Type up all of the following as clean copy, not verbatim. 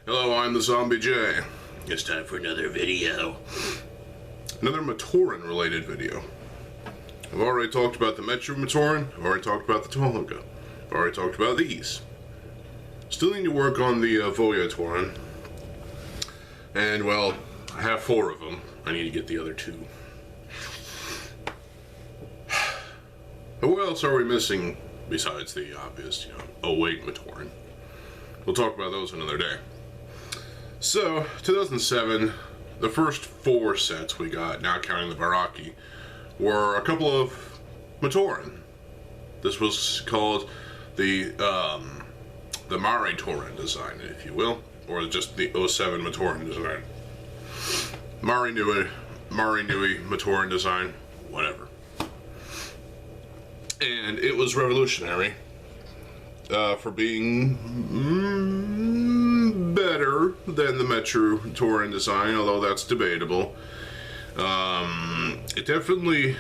Hello, I'm TheZOMBIEJ. It's time for another video. Another Mahritoran related video. I've already talked about the Mahritoran, I've already talked about the Tologa, I've already talked about these. Still need to work on the Mahritoran. And well, I have 4 of them. I need to get the other 2. But what else are we missing besides the obvious, 08 Mahritoran? We'll talk about those another day. So, 2007, the first 4 sets we got, not counting the Baraki, were a couple of Mahritoran. This was called the Mahritoran design, if you will, or just the 07 Mahritoran design. Mari Nui Mahritoran design, whatever. And it was revolutionary for being better than the Mahritoran design, although that's debatable. It definitely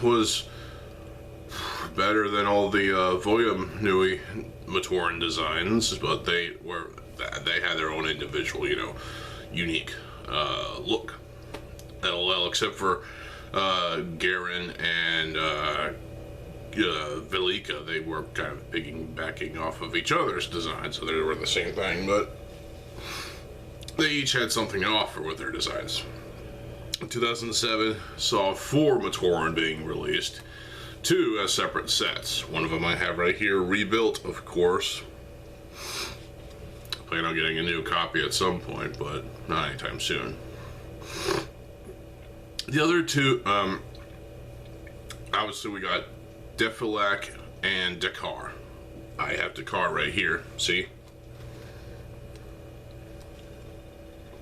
was better than all the Voyam Nui Mahritoran designs, but they had their own individual, unique look. LOL, except for Garen and Velika, they were kind of piggybacking off of each other's designs, so they were the same thing, but they each had something to offer with their designs. 2007 saw 4 Mahritoran being released, 2 as separate sets. One of them I have right here, rebuilt, of course. Plan on getting a new copy at some point, but not anytime soon. The other 2, obviously we got Defilak and Dakar. I have Dakar right here, see?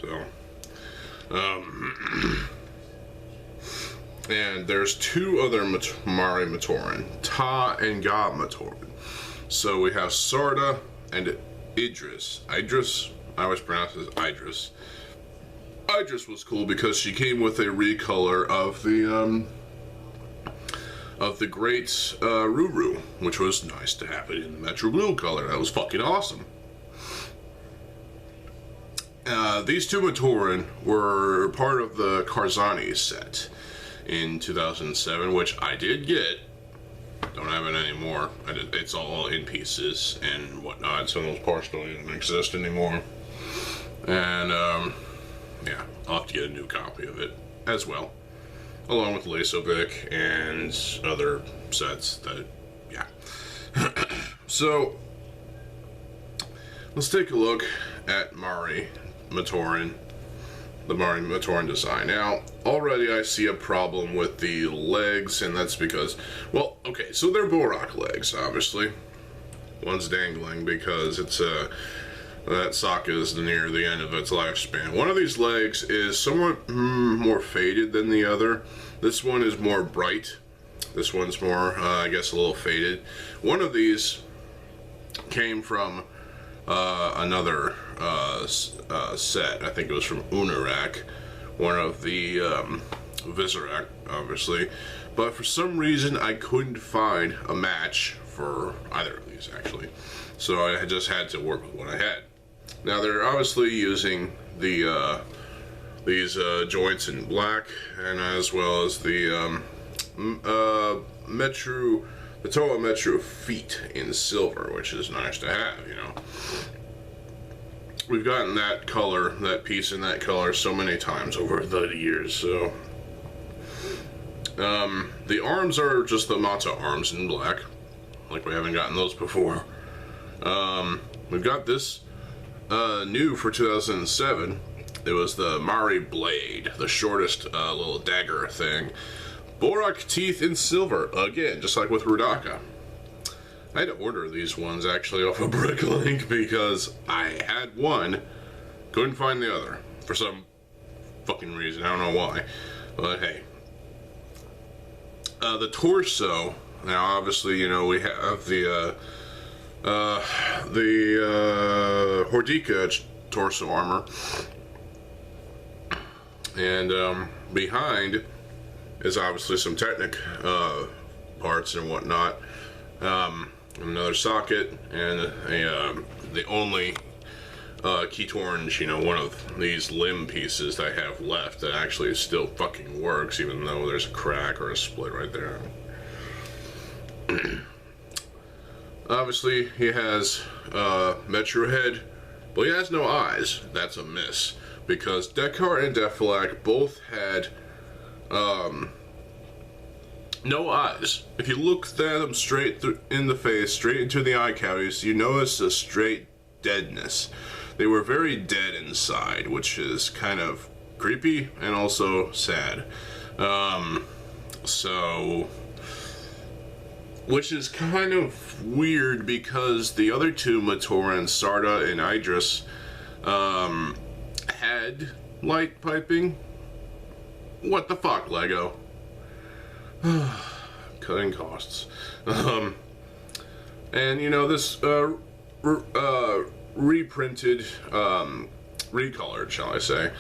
So, and there's 2 other Mari Mahritoran, Ta and Ga Mahritoran. So we have Sarda and Idris. Idris, I always pronounce it as Idris. Idris was cool because she came with a recolor of the great Ruru, which was nice to have it in the Metro Blue color. That was fucking awesome. These 2 Mahritoran were part of the Karzani set in 2007, which I did get. Don't have it anymore. It's all in pieces and whatnot. Some of those parts don't even exist anymore. And yeah, I'll have to get a new copy of it as well, along with Lasovic and other sets that, yeah. So, let's take a look at Mari Mahritoran, the Mari Mahritoran design. Now, already I see a problem with the legs, and that's because, well, okay, so they're Borak legs, obviously. One's dangling because it's that socket is near the end of its lifespan. One of these legs is somewhat more faded than the other. This one is more bright. This one's more, I guess, a little faded. One of these came from another set. I think it was from Unarak, one of the Vizorak, obviously. But for some reason, I couldn't find a match for either of these, actually. So I just had to work with what I had. Now they're obviously using the these joints in black, and as well as the Toa Metro feet in silver, which is nice to have, We've gotten that color, that piece in that color, so many times over the years. So the arms are just the Mata arms in black, like we haven't gotten those before. We've got this new for 2007. It was the Mari Blade, the shortest little dagger thing. Borak teeth in silver, again, just like with Rudaka. I had to order these ones actually off of Bricklink because I had one, couldn't find the other for some fucking reason. I don't know why, but hey. The torso. Now, obviously, we have the Hordika torso armor, and behind is obviously some Technic parts and whatnot. Another socket and the only Key Orange, you know, one of these limb pieces that I have left that actually still fucking works, even though there's a crack or a split right there. Obviously, he has Metro Head, but he has no eyes. That's a miss, because Deckard and Defilak both had no eyes. If you look at them straight in the face, straight into the eye cavities, you notice a straight deadness. They were very dead inside, which is kind of creepy and also sad. Which is kind of weird because the other two, Mahritoran, Sarda, and Idris, had light piping. What the fuck, Lego? Cutting costs. And you know, this reprinted, recolored, shall I say,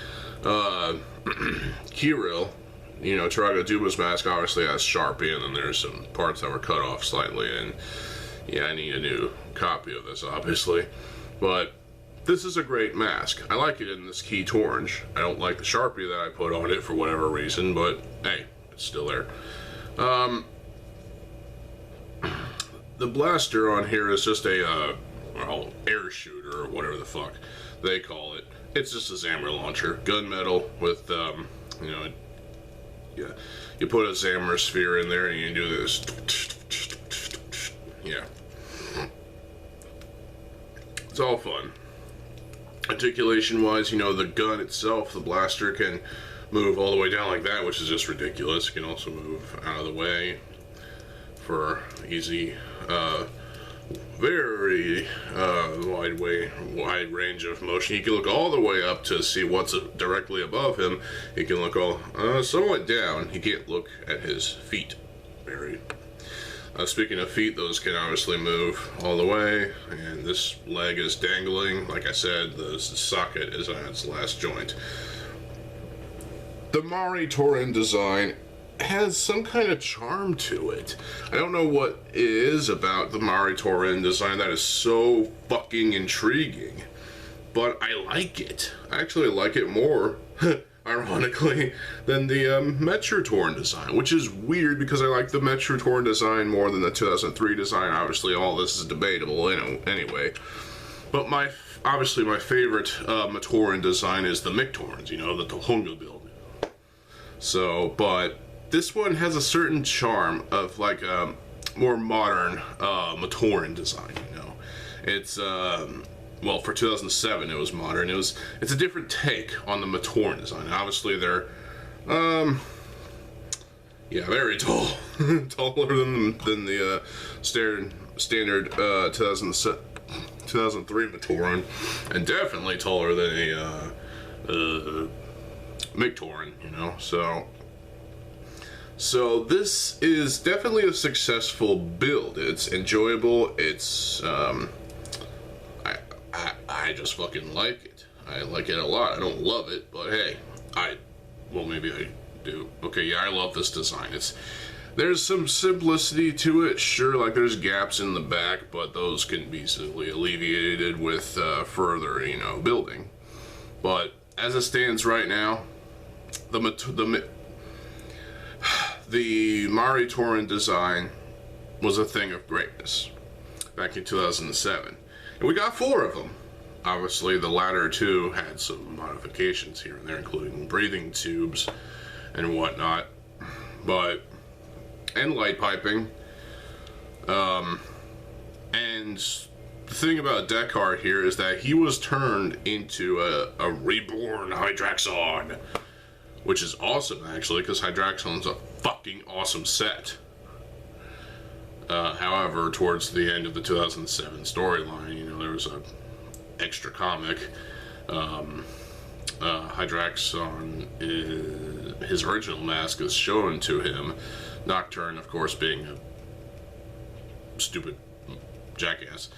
Kirill, you know, Tarago Duba's mask obviously has Sharpie, and then there's some parts that were cut off slightly, and yeah, I need a new copy of this, obviously. But this is a great mask. I like it in this Key Orange. I don't like the Sharpie that I put on it for whatever reason, but hey, it's still there. The blaster on here is just a well, air shooter or whatever the fuck they call it. It's just a Zammer launcher, gunmetal with you know, yeah, you put a Zammer sphere in there and you do this. Yeah, it's all fun. Articulation wise, you know, the gun itself, the blaster, can move all the way down like that, which is just ridiculous. It can also move out of the way for easy, very wide range of motion. You can look all the way up to see what's directly above him. You can look all somewhat down. You can't look at his feet. Very. Speaking of feet, those can obviously move all the way, and this leg is dangling. Like I said, the socket is on its last joint. The Mahritoran design has some kind of charm to it. I don't know what it is about the Mahritoran design that is so fucking intriguing, but I like it. I actually like it more, ironically, than the Mahritoran design, which is weird because I like the Mahritoran design more than the 2003 design. Obviously, all this is debatable, you know, anyway. But obviously my favorite Mahritoran design is the Mictorans, you know, the Tohunga build. So, but this one has a certain charm of like a more modern Mahritoran design, you know. It's well, for 2007 it was modern. It's a different take on the Mahritoran design. Obviously they're yeah, very tall. Taller than the standard 2003 Mahritoran, and definitely taller than a Mahritoran, you know. So this is definitely a successful build. It's enjoyable. It's I just fucking like it. I like it a lot. I don't love it, but hey, well, maybe I do. Okay, yeah, I love this design. There's some simplicity to it, sure, like there's gaps in the back, but those can be easily alleviated with further, you know, building. But as it stands right now, the Mahritoran design was a thing of greatness back in 2007. And we got 4 of them. Obviously, the latter 2 had some modifications here and there, including breathing tubes and whatnot. And light piping. And the thing about Deckard here is that he was turned into a reborn Hydraxon. Which is awesome, actually, because Hydraxon's a fucking awesome set. However, towards the end of the 2007 storyline, you know, there was a extra comic. Hydraxon, his original mask is shown to him. Nocturne, of course, being a stupid jackass.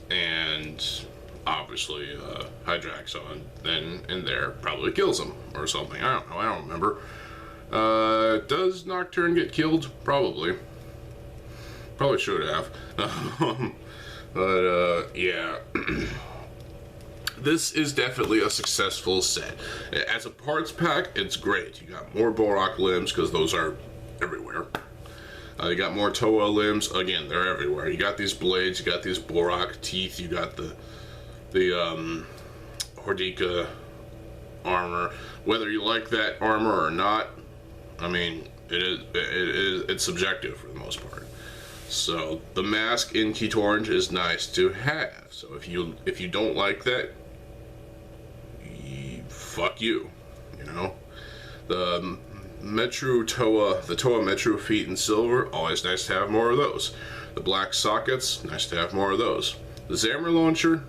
And obviously, Hydraxon then and there probably kills him or something. I don't know. I don't remember. Does Nocturne get killed? Probably. Probably should have. But, yeah. this is definitely a successful set. As a parts pack, it's great. You got more Borak limbs, because those are everywhere. You got more Toa limbs, again, they're everywhere. You got these blades, you got these Borak teeth, you got the Hordika armor. Whether you like that armor or not, I mean, it's subjective for the most part. So the mask in Mahritoran is nice to have. So if you don't like that, fuck you, you know. The Toa Metro feet in silver, always nice to have more of those. The black sockets, nice to have more of those. The Zammer launcher,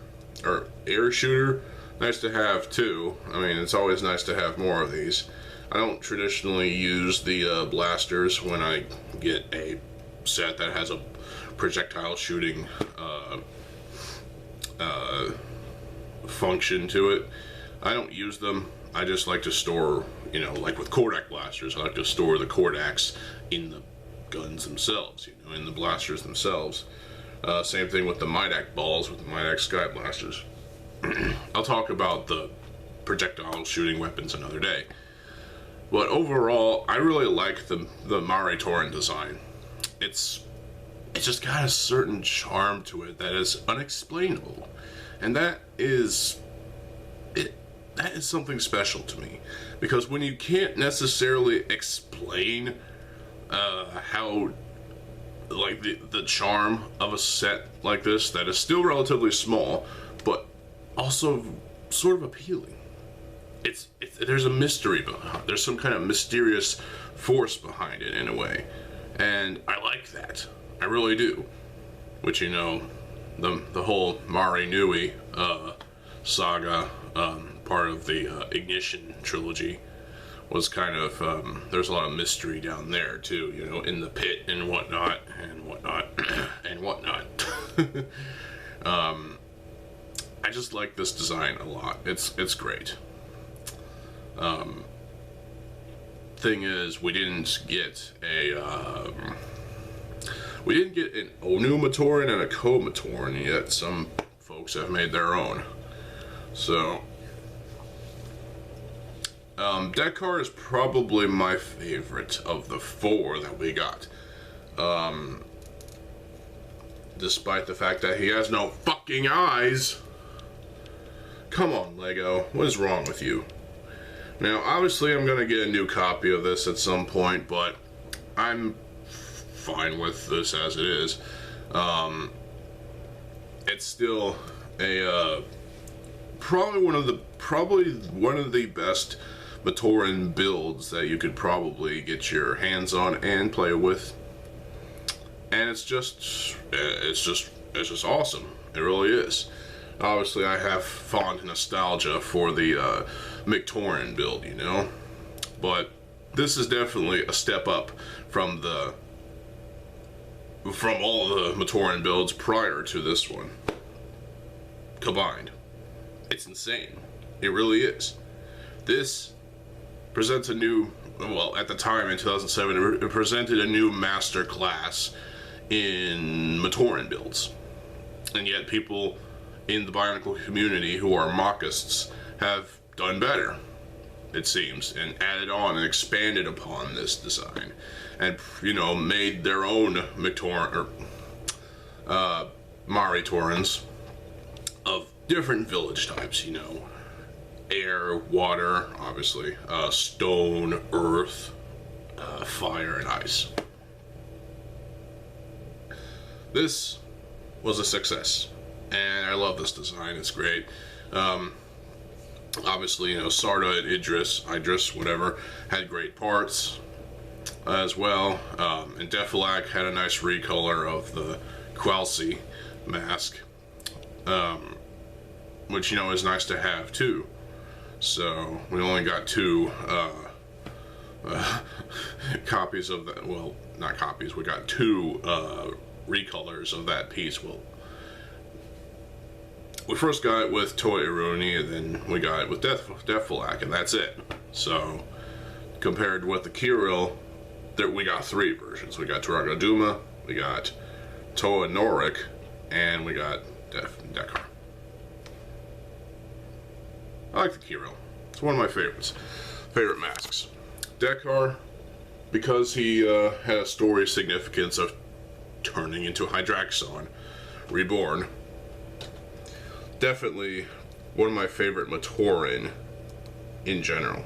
or air shooter, nice to have too. I mean, it's always nice to have more of these. I don't traditionally use the blasters when I get a set that has a projectile shooting function to it. I don't use them. I just like to store, you know, like with Kordak blasters, I like to store the Kordaks in the guns themselves, you know, in the blasters themselves. Same thing with the Midak balls, with the Midak Sky Blasters. I'll talk about the projectile shooting weapons another day. But overall, I really like the Mahritoran design. It's just got a certain charm to it that is unexplainable. And that is something special to me, because when you can't necessarily explain how, like, the charm of a set like this that is still relatively small but also sort of appealing, there's a mystery behind, there's some kind of mysterious force behind it in a way, and I like that, I really do. Which, you know, the whole Mari Nui saga, part of the Ignition trilogy, was kind of, there's a lot of mystery down there too, you know, in the pit and whatnot, and whatnot, and whatnot. I just like this design a lot. It's great. Thing is, we didn't get an Onu Mahritoran and a Ko Mahritoran yet. Some folks have made their own. So, Dekar is probably my favorite of the four that we got. Despite the fact that he has no fucking eyes. Come on, Lego. What is wrong with you? Now, obviously, I'm gonna get a new copy of this at some point, but I'm fine with this as it is. It's still a probably one of the best Mahritoran builds that you could probably get your hands on and play with, and it's just awesome. It really is. Obviously, I have fond nostalgia for the Mahritoran build, you know, but this is definitely a step up from all the Mahritoran builds prior to this one combined. It's insane. It really is. This presents a new, well, at the time in 2007, it presented a new master class in Mahritoran builds, and yet people in the Bionicle community who are mockists have done better, it seems, and added on and expanded upon this design, and, you know, made their own Mahritoran's of different village types, you know, air, water, obviously, stone, earth, fire, and ice. This was a success, and I love this design. It's great. Obviously, you know, Sarda and Idris, whatever, had great parts as well. And Defilak had a nice recolor of the Qualsi mask, which, you know, is nice to have too. So we only got two copies of that. Well, not copies. We got two recolors of that piece. Well, we first got it with Toa Iruni, and then we got it with Defilak, and that's it. So, compared with the Kirill, we got three versions. We got Turaga Duma, we got Toa Norik, and we got Dekar. I like the Kiro. It's one of my favorites. Favorite masks. Dekar, because he had a story significance of turning into Hydraxon, reborn. Definitely one of my favorite Mahritoran in general.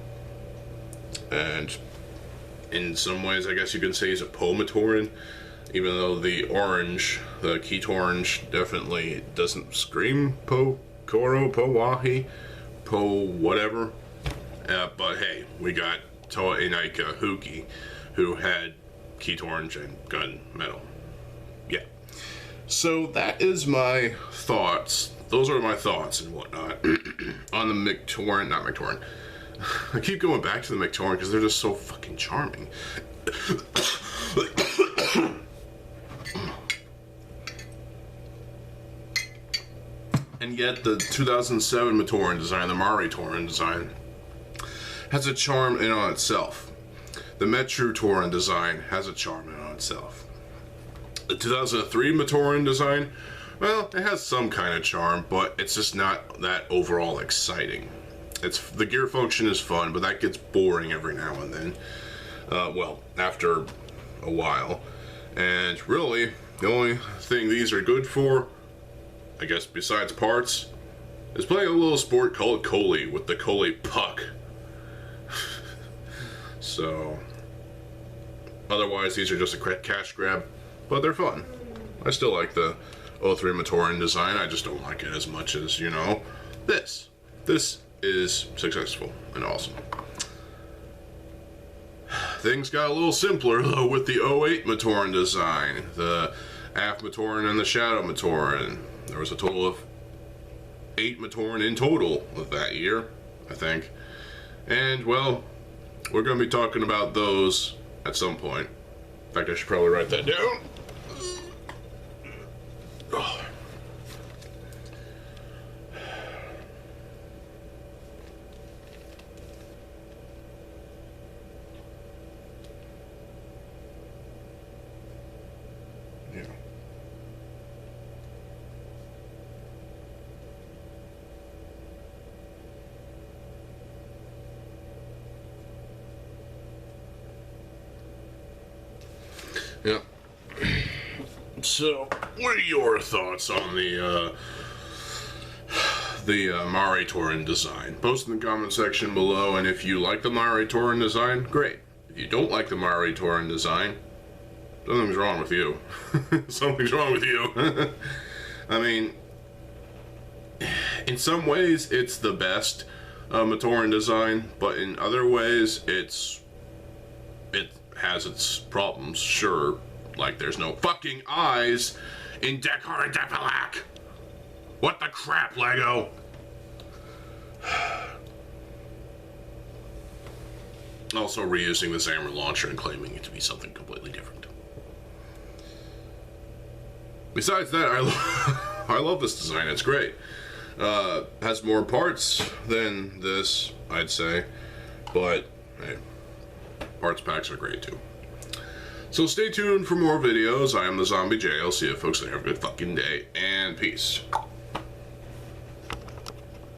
And in some ways, I guess you can say he's a Mahritoran, even though the orange, the Keat orange, definitely doesn't scream Koro, Wahi, whatever. But hey, we got Toa Inaika Huki, who had Keat orange and gun metal. Yeah. So that is my thoughts. Those are my thoughts and whatnot on the Mahritoran, not Mahritoran. I keep going back to the Mahritoran because they're just so fucking charming. And yet the 2007 Mahritoran design, the Mahritoran design, has a charm in on itself. The Mahritoran design has a charm in on itself. The 2003 Mahritoran design, well, it has some kind of charm, but it's just not that overall exciting. The gear function is fun, but that gets boring every now and then. Well, after a while. And really, the only thing these are good for, I guess besides parts, is playing a little sport called Coley with the Coley puck. So, otherwise these are just a cash grab, but they're fun. I still like the 03 Mahritoran design, I just don't like it as much as, you know, this. This is successful and awesome. Things got a little simpler though with the 08 Mahritoran design, the Af Mahritoran and the Shadow Mahritoran. There was a total of 8 Mahritoran in total of that year, I think. And well, we're going to be talking about those at some point. In fact, I should probably write that down. Oh. Yeah. Yeah. So, what are your thoughts on the Mahritoran design? Post in the comment section below, and if you like the Mahritoran design, great. If you don't like the Mahritoran design, something's wrong with you. Something's wrong with you. I mean, in some ways, it's the best Mahritoran design, but in other ways, it has its problems, sure. Like, there's no fucking eyes in Dekar and Depilak. What the crap, Lego? Also reusing the Xamarin launcher and claiming it to be something completely different. Besides that, I love this design. It's great. Has more parts than this, I'd say. But, hey, parts packs are great, too. So stay tuned for more videos. I am TheZOMBIEJ. I'll see you folks later. Have a good fucking day, and peace.